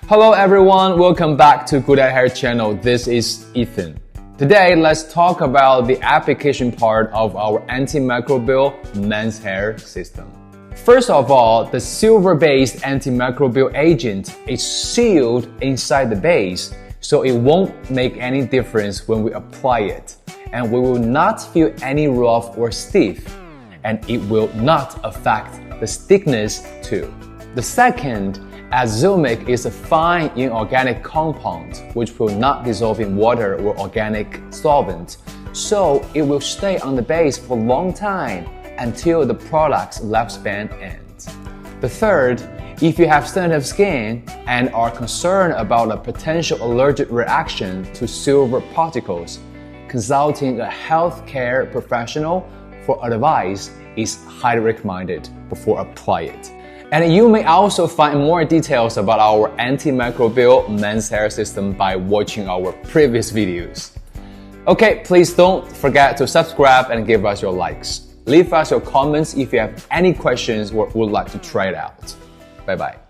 Hello everyone, welcome back to Good at Hair channel. This is Ethan. Today, let's talk about the application part of our antimicrobial men's hair system. First of all, the silver-based antimicrobial agent is sealed inside the base, so it won't make any difference when we apply it, and we will not feel any rough or stiff, and it will not affect the stickiness too. The second, as Zeomic is a fine inorganic compound which will not dissolve in water or organic solvent, so it will stay on the base for a long time until the product's lifespan ends. The third, if you have sensitive skin and are concerned about a potential allergic reaction to silver particles, consulting a healthcare professional for advice is highly recommended before applying it. And you may also find more details about our antimicrobial men's hair system by watching our previous videos. Okay, please don't forget to subscribe and give us your likes. Leave us your comments if you have any questions or would like to try it out. Bye bye.